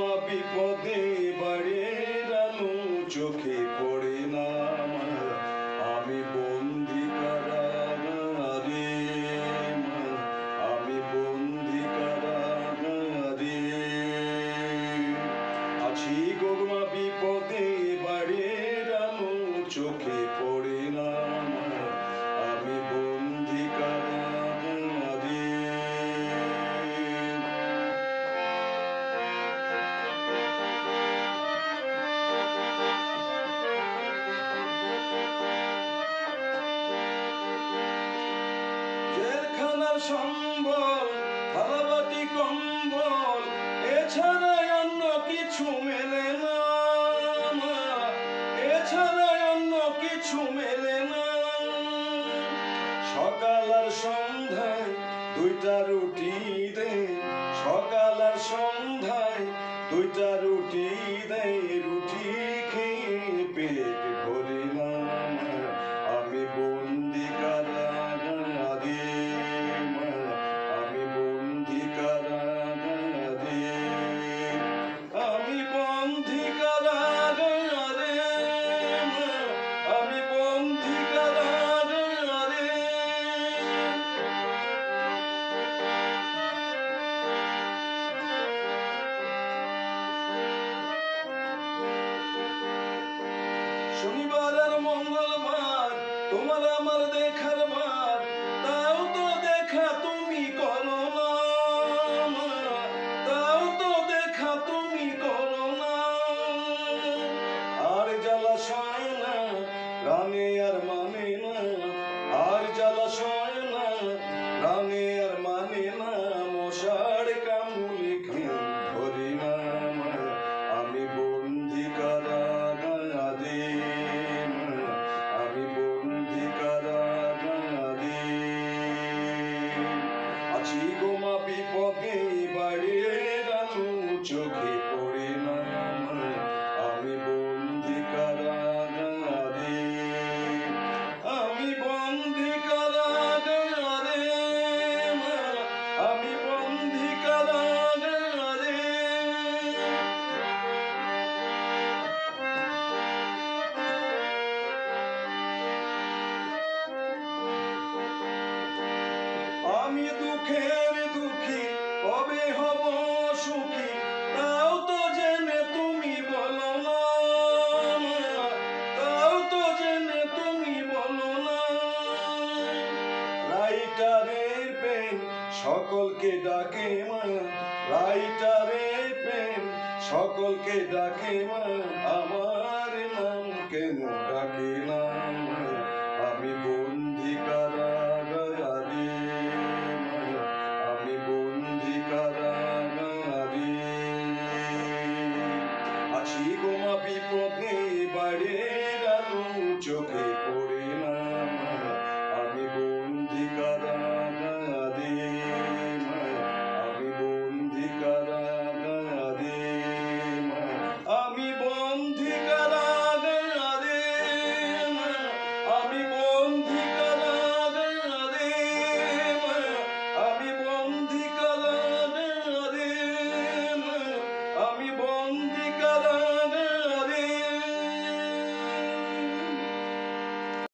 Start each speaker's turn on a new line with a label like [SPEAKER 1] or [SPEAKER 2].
[SPEAKER 1] মা বিপদে বাড়ির আলো চোখে পড়ে না আমার, আমি বন্দি কারাগারে মা, আমি বন্দি কারাগারে আছি গো মা বিপদে বাড়ির আলো চোখে পড়ে না আমার, আমি বন্দি কারাগারে। জেলখানার সম্বল থালাবাটি কম্বল এছাড়া অন্য কিছু মেলে না, এছাড়া অন্য কিছু মেলে না। সকাল আর সন্ধ্যায় দুইটা রুটি দে, সকাল আর সন্ধ্যায় দুইটা রুটি দে, রুটি খেয়ে পেট ভরে না আমি বন্দি কারাগারে মা, আমি বন্দি কারাগারে, আমি বন্দি কারাগারে মা, আমি বন্দি কারাগারে। শনিবার আর মঙ্গলবার তোমার আমার দেখার বার, তাও তো দেখা তুমি করো না, তাও তো দেখা তুমি করো না। আর জ্বালাশয় না প্রাণে আর মানে না, আর জ্বালাশয় না প্রাণে আর মানে না, মশার কামড়ে ঘুম ধরে না আমি বন্দি কারাগারে, আমি বন্দি কারাগারে আছি গো মা বিপদে বাড়ির আলো চোখে পড়ে না আমি বন্দি কারাগারে, আমি বন্দি কারাগারে মা, আমি বন্দি কারাগারে। আমি দুঃখের দুঃখী কবে হব সুখী, তাও তো জেনে তুমি বলো না, তাও তো জেনে তুমি বলো না। রাইটারের পেন সকলকে ডাকে মা, রাইটারের পেন সকলকে ডাকে মা, আমার নাম কেন ডাকে না আমি বন্দি কারাগারে, আমি বন্দি কারাগারে আছি গো মা বিপদে বাড়ির আলো চোখে